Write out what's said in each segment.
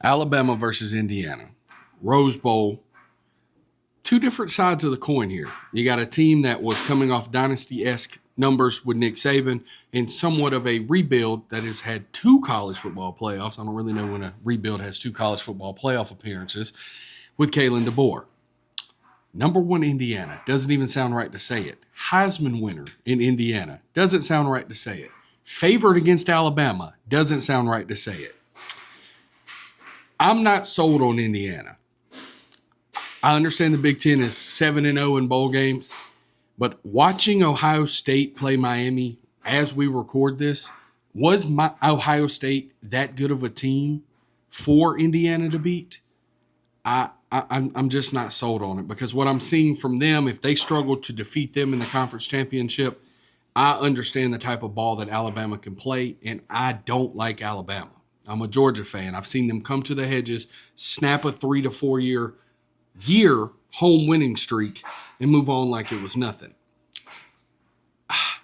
Alabama versus Indiana. Rose Bowl. Two different sides of the coin here. You got a team that was coming off dynasty-esque numbers with Nick Saban and somewhat of a rebuild that has had two college football playoffs. I don't really know when a rebuild has two college football playoff appearances with Kalen DeBoer. Number one, Indiana. Doesn't even sound right to say it. Heisman winner in Indiana. Doesn't sound right to say it. Favored against Alabama. Doesn't sound right to say it. I'm not sold on Indiana. I understand the Big Ten is 7-0 in bowl games, but watching Ohio State play Miami as we record this, was Ohio State that good of a team for Indiana to beat? I'm just not sold on it because what I'm seeing from them, if they struggle to defeat them in the conference championship, I understand the type of ball that Alabama can play, and I don't like Alabama. I'm a Georgia fan. I've seen them come to the hedges, snap a 3 to 4 year home winning streak, and move on like it was nothing.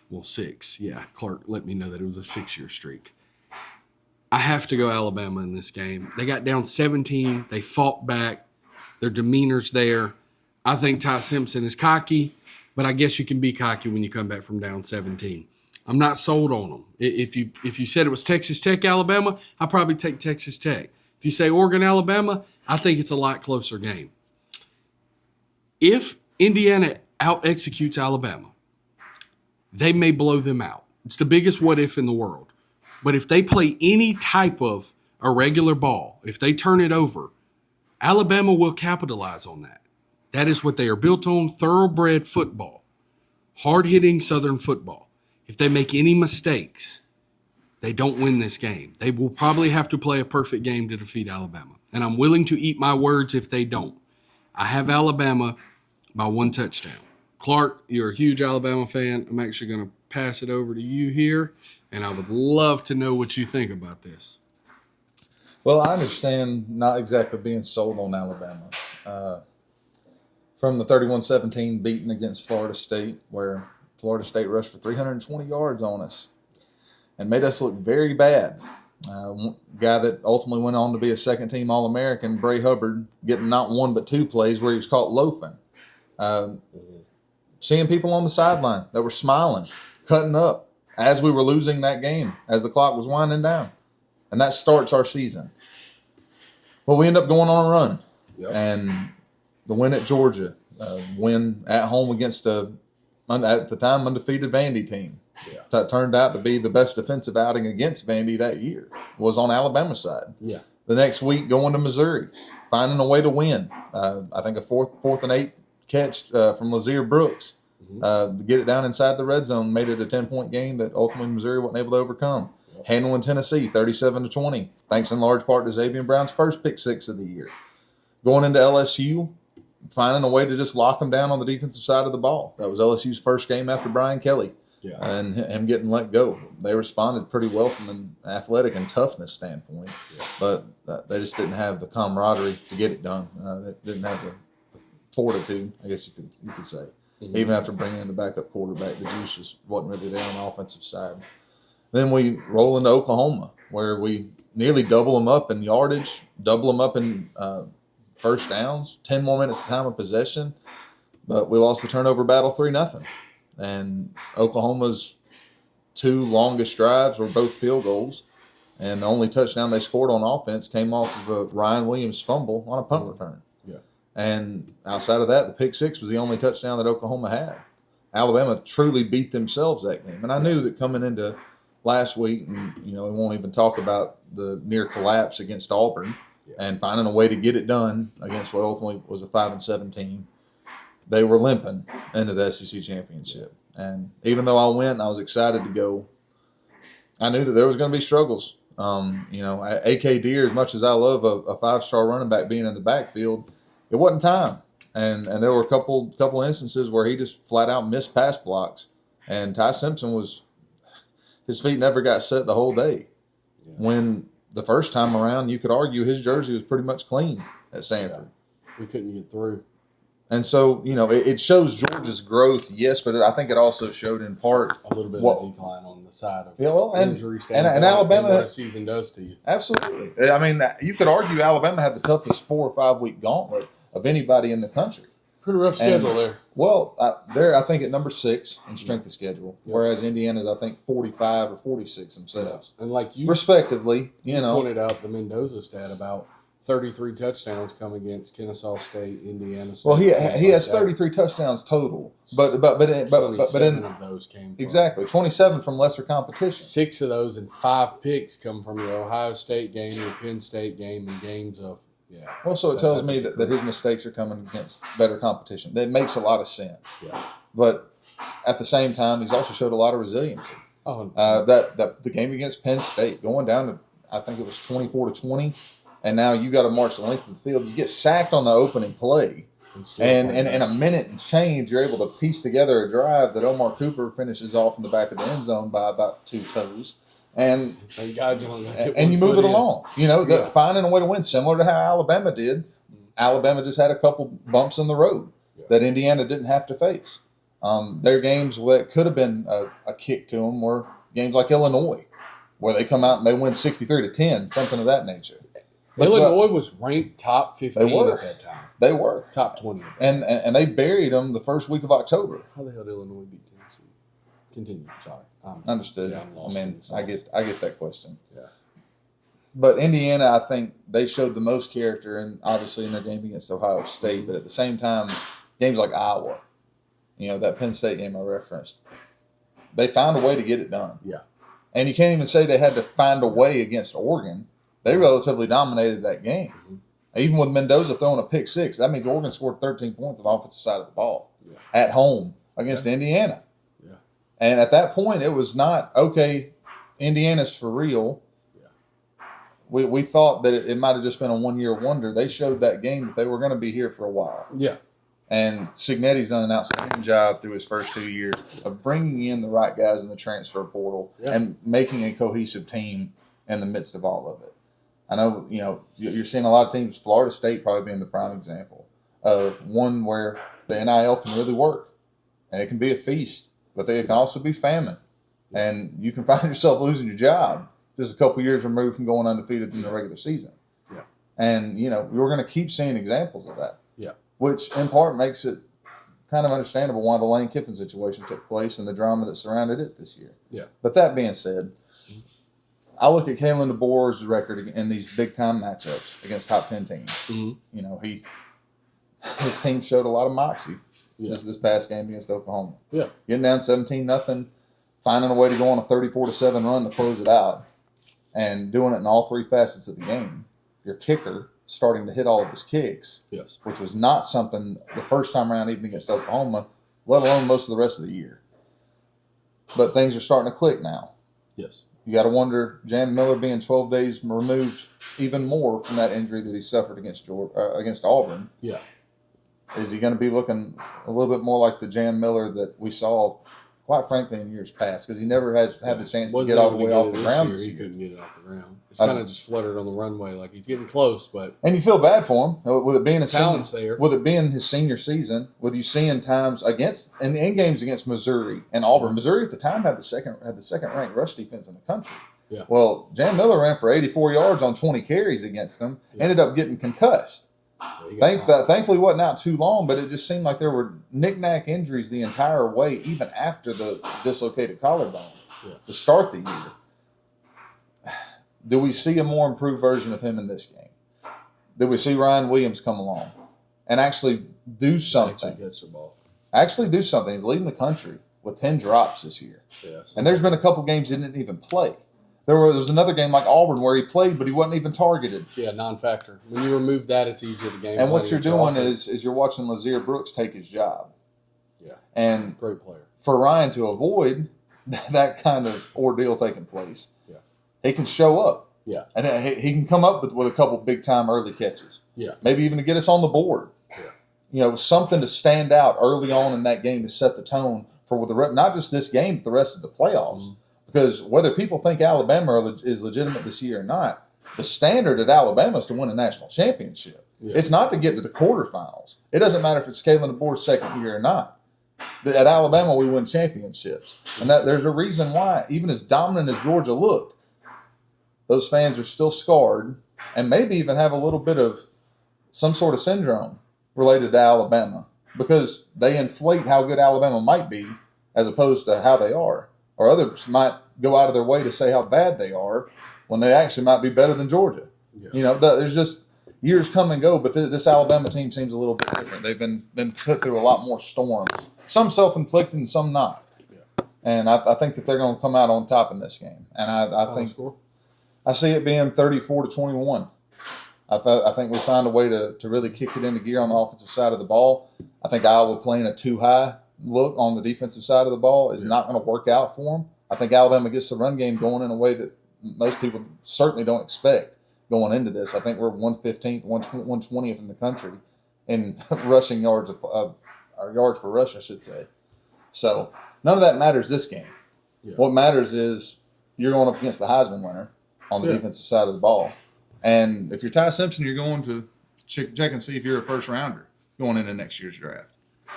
Well, 6. Yeah, Clark let me know that it was a 6-year streak. I have to go Alabama in this game. They got down 17. They fought back. Their demeanor's there. I think Ty Simpson is cocky, but I guess you can be cocky when you come back from down 17. I'm not sold on them. If you said it was Texas Tech, Alabama, I'd probably take Texas Tech. If you say Oregon, Alabama, I think it's a lot closer game. If Indiana out-executes Alabama, they may blow them out. It's the biggest what-if in the world. But if they play any type of irregular ball, if they turn it over, Alabama will capitalize on that. That is what they are built on, thoroughbred football, hard-hitting Southern football. If they make any mistakes, they don't win this game. They will probably have to play a perfect game to defeat Alabama. And I'm willing to eat my words if they don't. I have Alabama by 1 touchdown. Clark, you're a huge Alabama fan. I'm actually going to pass it over to you here, and I would love to know what you think about this. Well, I understand not exactly being sold on Alabama. From the 31-17 beating against Florida State, where Florida State rushed for 320 yards on us and made us look very bad. One guy that ultimately went on to be a second-team All-American, Bray Hubbard, getting not 1 but 2 plays where he was caught loafing. Seeing people on the sideline that were smiling, cutting up as we were losing that game, as the clock was winding down. And that starts our season. Well, we end up going on a run. Yep. And the win at Georgia, win at home against at the time, undefeated Vandy team. Yeah. That turned out to be the best defensive outing against Vandy that year, was on Alabama's side. Yeah. The next week, going to Missouri, finding a way to win. I think a fourth and 8 catch from Lazier Brooks to get it down inside the red zone, made it a 10-point game that ultimately Missouri wasn't able to overcome. Yep. Handling Tennessee 37-20, thanks in large part to Xavier Brown's first pick 6 of the year. Going into LSU, finding a way to just lock them down on the defensive side of the ball. That was LSU's first game after Brian Kelly. Yeah. And him getting let go. They responded pretty well from an athletic and toughness standpoint, but they just didn't have the camaraderie to get it done. They didn't have the fortitude, I guess you could say. Mm-hmm. Even after bringing in the backup quarterback, the juice just wasn't really there on the offensive side. Then we roll into Oklahoma, where we nearly double them up in yardage, double them up in first downs, 10 more minutes of time of possession, but we lost the turnover battle 3-0. And Oklahoma's 2 longest drives were both field goals, and the only touchdown they scored on offense came off of a Ryan Williams fumble on a punt return. Yeah. And outside of that, the pick 6 was the only touchdown that Oklahoma had. Alabama truly beat themselves that game. And I knew that coming into last week, and we won't even talk about the near collapse against Auburn and finding a way to get it done against what ultimately was a 5-7 team. They were limping into the SEC championship. And even though I went and I was excited to go, I knew that there was going to be struggles. A.K. Deer, as much as I love a 5-star running back being in the backfield, it wasn't time. And there were a couple instances where he just flat out missed pass blocks. And Ty Simpson his feet never got set the whole day. Yeah. When the first time around, you could argue his jersey was pretty much clean at Sanford. Yeah. We couldn't get through. And so, it shows Georgia's growth, yes, but I think it also showed in part a little bit of decline on the side of injury standpoint. And Alabama, what a season does to you. Absolutely. I mean, you could argue Alabama had the toughest 4 or 5 week gauntlet of anybody in the country. Pretty rough schedule there. Well, they're, I think, at number 6 in strength of schedule, whereas Indiana's, I think, 45 or 46 themselves. Yeah. And like you respectively, pointed out the Mendoza stat about 33 touchdowns come against Kennesaw State, Indiana State. Well, he has 33 touchdowns total, but 27 of those came from 27 from lesser competition. 6 of those and 5 picks come from your Ohio State game, your Penn State game, and games of Well, so it tells me that his mistakes are coming against better competition. That makes a lot of sense. Yeah. But at the same time, he's also showed a lot of resiliency. That the game against Penn State, going down to, I think it was 24-20. And now you got to march the length of the field. You get sacked on the opening play, and in a minute and change, you're able to piece together a drive that Omar Cooper finishes off in the back of the end zone by about 2 toes, and you move it along. Finding a way to win, similar to how Alabama did. Alabama just had a couple bumps in the road that Indiana didn't have to face. Their games that could have been a kick to them were games like Illinois, where they come out and they win 63-10, something of that nature. Illinois was ranked top 15 at that time. They were. Top 20. And they buried them the first week of October. How the hell did Illinois beat Tennessee? Continue. Sorry. Understood. I get that question. Yeah. But Indiana, I think they showed the most character, and obviously in their game against Ohio State. But at the same time, games like Iowa, that Penn State game I referenced, they found a way to get it done. Yeah. And you can't even say they had to find a way against Oregon. They relatively dominated that game. Mm-hmm. Even with Mendoza throwing a pick 6, that means Oregon scored 13 points on the offensive side of the ball at home against Indiana. Yeah. And at that point, it was not, okay, Indiana's for real. Yeah. We thought that it might have just been a one-year wonder. They showed that game that they were going to be here for a while. Yeah. And Cignetti's done an outstanding job through his first 2 years of bringing in the right guys in the transfer portal and making a cohesive team in the midst of all of it. I know, you're seeing a lot of teams, Florida State probably being the prime example of one where the NIL can really work. And it can be a feast, but they can also be famine. And you can find yourself losing your job just a couple years removed from going undefeated in the regular season. Yeah. And, we're going to keep seeing examples of that. Yeah. Which in part makes it kind of understandable why the Lane Kiffin situation took place and the drama that surrounded it this year. Yeah. But that being said, I look at Kalen DeBoer's record in these big-time matchups against top 10 teams. Mm-hmm. His team showed a lot of moxie this past game against Oklahoma. Yeah. Getting down 17-0, finding a way to go on a 34-7 run to close it out, and doing it in all 3 facets of the game. Your kicker starting to hit all of his kicks, which was not something the first time around even against Oklahoma, let alone most of the rest of the year. But things are starting to click now. Yes. You got to wonder, Jan Miller being 12 days removed even more from that injury that he suffered against Auburn. Yeah. Is he going to be looking a little bit more like the Jan Miller that we saw, quite frankly, in years past? Because he never has had the chance to get all the way off the ground. He couldn't get it off the ground. It's kind of just fluttered on the runway, like he's getting close, but and you feel bad for him with it being with it being his senior season. With you seeing times in games against Missouri and Auburn. Missouri at the time had the second ranked rush defense in the country. Yeah. Well, Jan Miller ran for 84 yards on 20 carries against them. Ended up getting concussed. Thankfully, it wasn't out too long, but it just seemed like there were knick-knack injuries the entire way, even after the dislocated collarbone to start the year. Do we see a more improved version of him in this game? Do we see Ryan Williams come along and actually do something? Actually do something. He's leading the country with 10 drops this year. And there's been a couple games he didn't even play. There was another game like Auburn where he played, but he wasn't even targeted. Yeah, non-factor. When you remove that, it's easier to game. And what you're doing is you're watching Lazier Brooks take his job. Yeah. And great player. For Ryan to avoid that kind of ordeal taking place, he can show up. Yeah. And he can come up with a couple big-time early catches. Yeah. Maybe even to get us on the board. Yeah. Something to stand out early on in that game to set the tone for not just this game, but the rest of the playoffs. Mm-hmm. Because whether people think Alabama is legitimate this year or not, the standard at Alabama is to win a national championship. Yeah. It's not to get to the quarterfinals. It doesn't matter if it's Kalen DeBoer's second year or not. At Alabama, we win championships. And that there's a reason why, even as dominant as Georgia looked, those fans are still scarred and maybe even have a little bit of some sort of syndrome related to Alabama because they inflate how good Alabama might be as opposed to how they are. Or others might go out of their way to say how bad they are when they actually might be better than Georgia. Yeah. You know, there's just years come and go, but this Alabama team seems a little bit different. They've been put through a lot more storms, some self-inflicted and some not. Yeah. And I think that they're going to come out on top in this game. And I think I see it being 34-21. I think we find a way to really kick it into gear on the offensive side of the ball. I think Iowa playing a too high look on the defensive side of the ball is not going to work out for them. I think Alabama gets the run game going in a way that most people certainly don't expect going into this. I think we're 115th, 120th in the country in rushing yards, or yards per rush, I should say. So none of that matters this game. Yeah. What matters is you're going up against the Heisman winner on the defensive side of the ball. And if you're Ty Simpson, you're going to check and see if you're a first rounder going into next year's draft.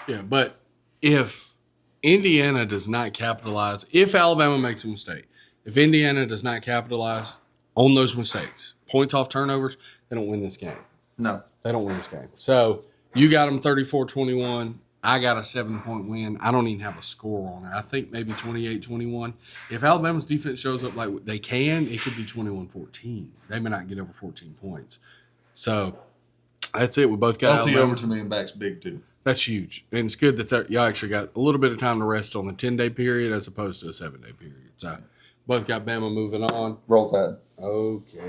Yeah, but if Indiana does not capitalize, if Alabama makes a mistake, if Indiana does not capitalize on those mistakes, points off turnovers, they don't win this game. No. They don't win this game. So you got them 34-21. I got a 7-point win. I don't even have a score on it. I think maybe 28-21. If Alabama's defense shows up like they can, it could be 21-14. They may not get over 14 points. So that's it. We both got LT over 2 million backs big too. That's huge. And it's good that y'all actually got a little bit of time to rest on the 10-day period as opposed to a 7-day period. So both got Bama moving on. Roll Tide. Okay.